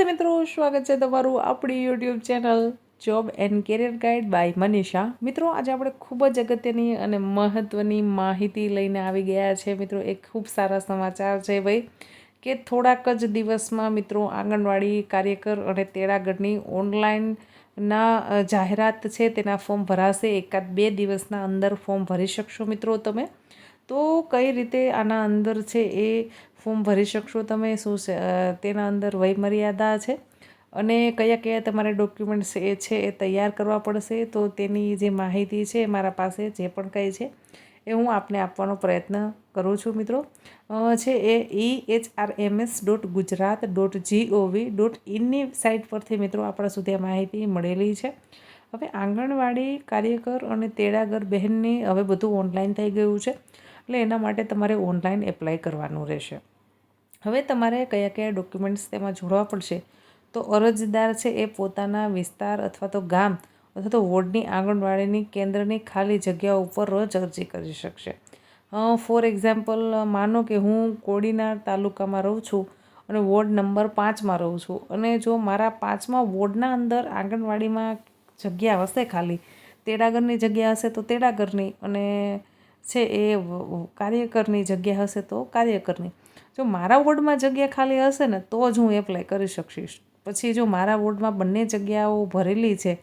મિત્રો, સ્વાગત છે તમારું આપણી YouTube channel job and career guide by Manisha. મિત્રો, આજે આપણે ખૂબ જ અગત્યની અને મહત્ત્વની માહિતી લઈને આવી ગયા છે. મિત્રો, એક ખૂબ સારા સમાચાર છે ભાઈ, કે થોડાક જ દિવસમાં મિત્રો આંગણવાડી કાર્યકર અને તેડાગરની ઓનલાઈનના જાહેરાત છે તેના ફોર્મ ભરાશે. 1-2 દિવસના અંદર ફોર્મ ભરી શકશો મિત્રો તમે. તો કઈ રીતે આના અંદર છે એ ફોર્મ ભરી શકશો તમે, શું તેના અંદર વયમર્યાદા છે અને કયા કયા તમારે ડોક્યુમેન્ટ્સ છે એ તૈયાર કરવા પડશે, તો તેની જે માહિતી છે મારા પાસે જે પણ કંઈ છે એ હું આપને આપવાનો પ્રયત્ન કરું છું. મિત્રો છે એ ehrms.gujarat.gov.inની સાઇટ પરથી મિત્રો આપણા સુધી આ માહિતી મળેલી છે. હવે આંગણવાડી કાર્યકર અને તેડાગર બહેનની હવે બધું ઓનલાઈન થઈ ગયું છે, એટલે એના માટે તમારે ઓનલાઈન એપ્લાય કરવાનું રહેશે. હવે તમારે કયા કયા ડોક્યુમેન્ટ્સ તેમાં જોડવા પડશે, તો અરજદાર છે એ પોતાના વિસ્તાર અથવા તો ગામ અથવા તો વોર્ડની આંગણવાડીની કેન્દ્રની ખાલી જગ્યા ઉપર જ અરજી કરી શકશે. ફોર એક્ઝામ્પલ, માનો કે હું કોડીનાર તાલુકામાં રહું છું અને વોર્ડ નંબર 5માં રહું છું, અને જો મારા 5મા વોર્ડના અંદર આંગણવાડીમાં જગ્યા હશે ખાલી, તેડાગરની જગ્યા હશે તો તેડાગરની, અને છે એ કાર્યકરની જગ્યા હશે તો કાર્યકરની. જો મારા વોર્ડમાં જગ્યા ખાલી હશે ને તો જ હું એપ્લાય કરી શકીશ. પછી જો મારા વોર્ડમાં બંને જગ્યાઓ ભરેલી છે,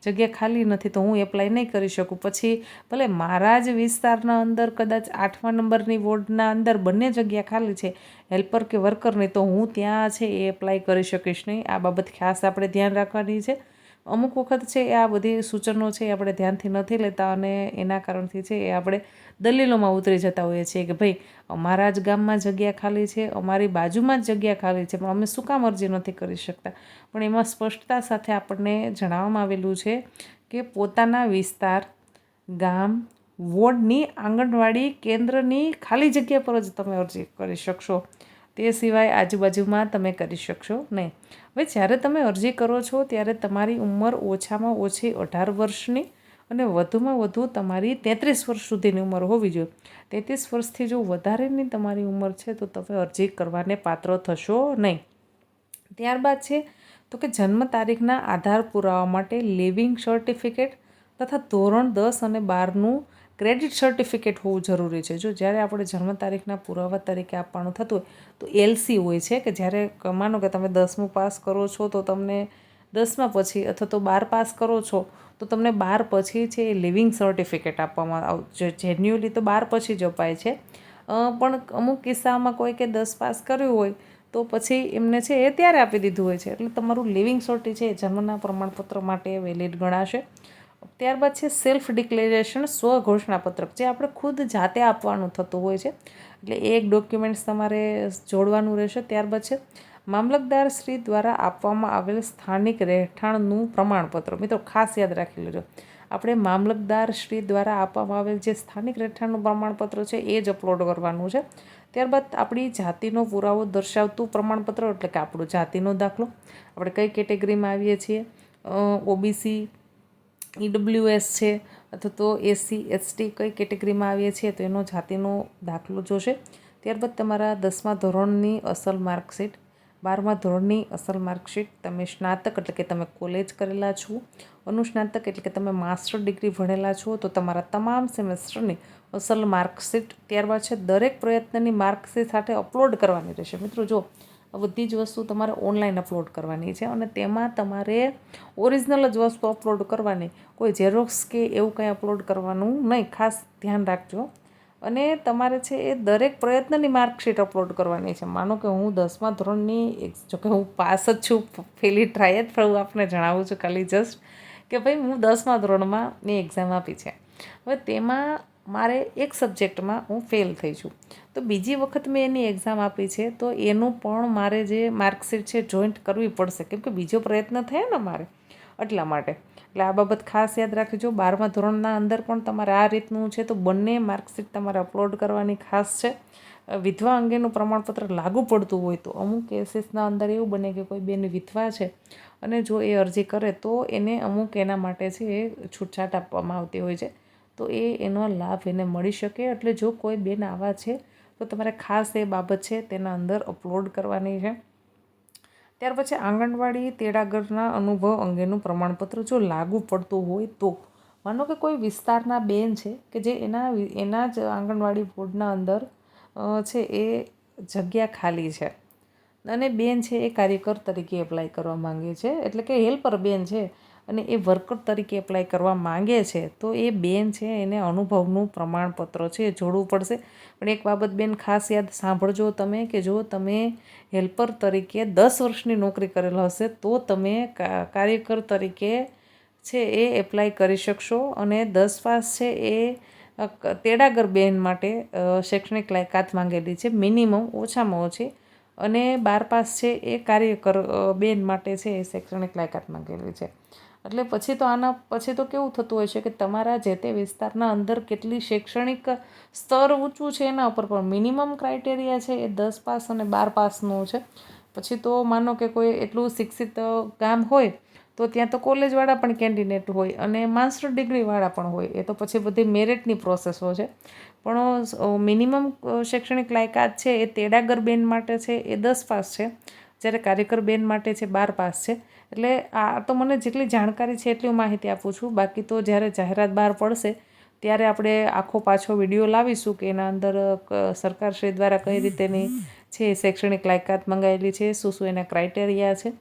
જગ્યા ખાલી નથી, તો હું એપ્લાય નહીં કરી શકું. પછી ભલે મારા જ વિસ્તારના અંદર કદાચ 8મા નંબરની વોર્ડના અંદર બંને જગ્યા ખાલી છે, હેલ્પર કે વર્કરની, તો હું ત્યાં છે એ એપ્લાય કરી શકીશ નહીં. આ બાબત ખાસ આપણે ધ્યાન રાખવાની છે. અમુક વખત છે એ આ બધી સૂચનો છે એ આપણે ધ્યાનથી નથી લેતા, અને એના કારણથી છે એ આપણે દલીલોમાં ઉતરી જતા હોઈએ છીએ કે ભાઈ અમારા જ ગામમાં જગ્યા ખાલી છે, અમારી બાજુમાં જ જગ્યા ખાલી છે, પણ અમે શું કામ અરજી નથી કરી શકતા. પણ એમાં સ્પષ્ટતા સાથે આપણને જણાવવામાં આવેલું છે કે પોતાના વિસ્તાર, ગામ, વોર્ડની આંગણવાડી કેન્દ્રની ખાલી જગ્યા પર જ તમે અરજી કરી શકશો. તે સિવાય આજુબાજુમાં તમે કરી શકશો નહીં. હવે જ્યારે તમે અરજી કરો છો ત્યારે તમારી ઉંમર ઓછામાં ઓછી 18 વર્ષની અને વધુમાં વધુ તમારી 33 વર્ષ સુધીની ઉંમર હોવી જોઈએ. 33 વર્ષથી જો વધારેની તમારી ઉંમર છે તો તમે અરજી કરવાને પાત્ર થશો નહીં. ત્યારબાદ છે તો કે જન્મ તારીખના આધાર પુરાવા માટે લિવિંગ સર્ટિફિકેટ તથા ધોરણ 10 અને 12નું ક્રેડિટ સર્ટિફિકેટ હોવું જરૂરી છે. જો જ્યારે આપણે જન્મ તારીખના પુરાવા તરીકે આપવાનું થતું હોય તો એલસી હોય છે, કે જ્યારે માનો કે તમે 10મું પાસ કરો છો તો તમને 10મા પછી, અથવા તો 12 પાસ કરો છો તો તમને 12 પછી છે એ લિવિંગ સર્ટિફિકેટ આપવામાં આવશે. જેન્યુઅલી તો 12 પછી જ અપાય છે, પણ અમુક કિસ્સામાં કોઈ કે 10 પાસ કર્યું હોય તો પછી એમને છે એ ત્યારે આપી દીધું હોય છે, એટલે તમારું લિવિંગ સર્ટિ છે એ જન્મના પ્રમાણપત્ર માટે વેલિડ ગણાશે. ત્યારબાદ છે સેલ્ફ ડિક્લેરેશન, સ્વઘોષણાપત્રક, જે આપણે ખુદ જાતે આપવાનું થતું હોય છે, એટલે એક ડોક્યુમેન્ટ્સ તમારે જોડવાનું રહેશે. ત્યારબાદ છે મામલતદાર શ્રી દ્વારા આપવામાં આવેલ સ્થાનિક રહેઠાણનું પ્રમાણપત્ર. મિત્રો ખાસ યાદ રાખી લેજો, આપણે મામલતદાર શ્રી દ્વારા આપવામાં આવેલ જે સ્થાનિક રહેઠાણનું પ્રમાણપત્ર છે એ જ અપલોડ કરવાનું છે. ત્યારબાદ આપણી જાતિનો પુરાવો દર્શાવતું પ્રમાણપત્ર, એટલે કે આપણો જાતિનો દાખલો, આપણે કઈ કેટેગરીમાં આવીએ છીએ, ઓબીસી, ઈડબ્લ્યુએસ છે, અથવા તો એસસી એસટી કઈ કેટેગરીમાં આવીએ છીએ તો એનો જાતિનો દાખલો જોશે. ત્યારબાદ તમારા 10મા ધોરણની અસલ માર્કશીટ, 12મા ધોરણની અસલ માર્કશીટ, તમે સ્નાતક એટલે કે તમે કોલેજ કરેલા છો, અનુસ્નાતક એટલે કે તમે માસ્ટર ડિગ્રી ભણેલા છો તો તમારા તમામ સેમેસ્ટરની અસલ માર્કશીટ. ત્યારબાદ છે દરેક પ્રયત્નની માર્કશીટ સાથે અપલોડ કરવાની રહેશે. મિત્રો જો આ બધી જ વસ્તુ તમારે ઓનલાઈન અપલોડ કરવાની છે, અને તેમાં તમારે ઓરિજિનલ જ વસ્તુ અપલોડ કરવાની, કોઈ ઝેરોક્સ કે એવું કંઈ અપલોડ કરવાનું નહીં, ખાસ ધ્યાન રાખજો. અને તમારે છે એ દરેક પ્રયત્નની માર્કશીટ અપલોડ કરવાની છે. માનો કે હું 10મા ધોરણની, જોકે હું પાસ જ છું, પહેલી ટ્રાય જ, પણ હું આપને જણાવું છું ખાલી જસ્ટ કે ભાઈ હું 10મા ધોરણમાં ની એક્ઝામ આપી છે. હવે તેમાં મારે એક સબ્જેક્ટમાં હું ફેલ થઈ છું, તો બીજી વખત મેં એની એક્ઝામ આપી છે, તો એનું પણ મારે જે માર્કશીટ છે જોઈન્ટ કરવી પડશે, કેમ કે બીજો પ્રયત્ન થયો ને મારે, એટલા માટે. એટલે આ બાબત ખાસ યાદ રાખજો. 12મા ધોરણના અંદર પણ તમારે આ રીતનું છે, તો બંને માર્કશીટ તમારે અપલોડ કરવાની ખાસ છે. વિધવા અંગેનું પ્રમાણપત્ર લાગુ પડતું હોય તો અમુક કેસીસના અંદર એવું બને કે કોઈ બેન વિધવા છે અને જો એ અરજી કરે તો એને અમુક એના માટે છે એ છૂટછાટ આપવામાં આવતી હોય છે, તો એનો લાભ એને મળી શકે. એટલે જો કોઈ બેન આવા છે તો તમારે ખાસ એ બાબત છે તેના અંદર અપલોડ કરવાની છે. ત્યાર પછી આંગણવાડી તેડાગરના અનુભવ અંગેનું પ્રમાણપત્ર જો લાગુ પડતું હોય તો, માનો કે કોઈ વિસ્તારના બેન છે કે જે એના જ આંગણવાડી બોર્ડના અંદર છે એ જગ્યા ખાલી છે અને બેન છે એ કાર્યકર તરીકે એપ્લાય કરવા માંગે છે, એટલે કે હેલ્પર બેન છે અને એ વર્કર તરીકે એપ્લાય કરવા માંગે છે, તો એ બેન છે એને અનુભવનું પ્રમાણપત્ર છે એ જોડવું પડશે. પણ એક બાબત બેન ખાસ યાદ સાંભળજો તમે, કે જો તમે હેલ્પર તરીકે 10 વર્ષની નોકરી કરેલ હશે તો તમે કાર્યકર તરીકે છે એ એપ્લાય કરી શકશો. અને 10 પાસ છે એ તેડાગર બેન માટે શૈક્ષણિક લાયકાત માંગેલી છે મિનિમમ, ઓછામાં ઓછી, અને 12 પાસ છે એ કાર્યકર બેન માટે છે એ શૈક્ષણિક લાયકાત માંગેલી છે. એટલે પછી તો આના પછી તો કેવું થતું હોય છે કે તમારા જે તે વિસ્તારના અંદર કેટલી શૈક્ષણિક સ્તર ઊંચું છે એના ઉપર પણ મિનિમમ ક્રાઇટેરિયા છે એ 10 પાસ અને 12 પાસનું છે. પછી તો માનો કે કોઈ એટલું શિક્ષિત ગામ હોય તો ત્યાં તો કોલેજવાળા પણ કેન્ડિડેટ હોય અને માસ્ટર ડિગ્રીવાળા પણ હોય, એ તો પછી બધી મેરિટની પ્રોસેસો છે. પણ મિનિમમ શૈક્ષણિક લાયકાત છે એ તેડાગર બેન માટે છે એ 10 પાસ છે, જ્યારે કાર્યકર બેન માટે છે 12 પાસ છે. એટલે આ તો મને જેટલી જાણકારી છે એટલી માહિતી આપું છું. બાકી તો જ્યારે જાહેરાત બહાર પડશે ત્યારે આપણે આખો પાછો વિડીયો લાવીશું કે એના અંદર સરકારશ્રી દ્વારા કઈ રીતેની છે શૈક્ષણિક લાયકાત મંગાવેલી છે, શું શું એના ક્રાઇટેરિયા છે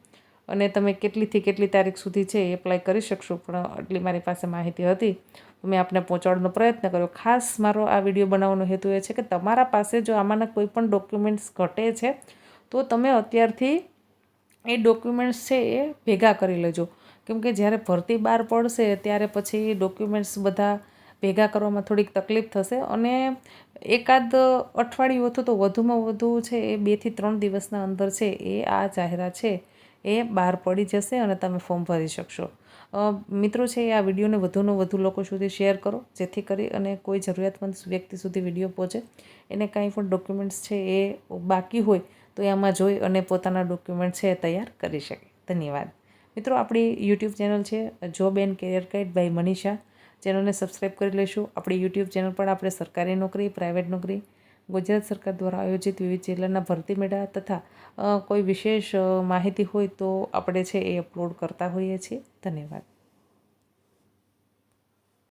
અને તમે કેટલીથી કેટલી તારીખ સુધી છે એ એપ્લાય કરી શકશો. પણ આટલી મારી પાસે માહિતી હતી તો મેં આપને પહોંચાડવાનો પ્રયત્ન કર્યો. ખાસ મારો આ વિડીયો બનાવવાનો હેતુ એ છે કે તમારા પાસે જો આમાંના કોઈ પણ ડોક્યુમેન્ટ્સ ઘટે છે તો તમે અત્યારથી એ ડોક્યુમેન્ટ્સ છે એ ભેગા કરી લેજો, કેમ કે જ્યારે ભરતી બહાર પડશે ત્યારે પછી ડોક્યુમેન્ટ્સ બધા ભેગા કરવામાં થોડીક તકલીફ થશે અને એકાદ અઠવાડિયું અથવા તો વધુમાં વધુ છે એ 2 થી 3 દિવસના અંદર છે એ આ જાહેરાત છે એ બહાર પડી જશે અને તમે ફોર્મ ભરી શકશો. મિત્રો છે આ વિડીયોને વધુને વધુ લોકો સુધી શેર કરો, જેથી કરી અને કોઈ જરૂરિયાતમંદ વ્યક્તિ સુધી વિડીયો પહોંચે, એને કાંઈ પણ ડોક્યુમેન્ટ્સ છે એ બાકી હોય તો એમાં જોઈ અને પોતાના ડોક્યુમેન્ટ છે એ તૈયાર કરી શકે. ધન્યવાદ. મિત્રો, આપણી યુટ્યુબ ચેનલ છે job and career guide by Manisha, ચેનલને સબસ્ક્રાઈબ કરી લેશું. આપણી યુટ્યુબ ચેનલ પર આપણે સરકારી નોકરી, પ્રાઇવેટ નોકરી, ગુજરાત સરકાર દ્વારા આયોજિત વિવિધ જિલ્લાના ભરતી મેળા તથા કોઈ વિશેષ માહિતી હોય તો આપણે છે એ અપલોડ કરતા હોઈએ છીએ. ધન્યવાદ.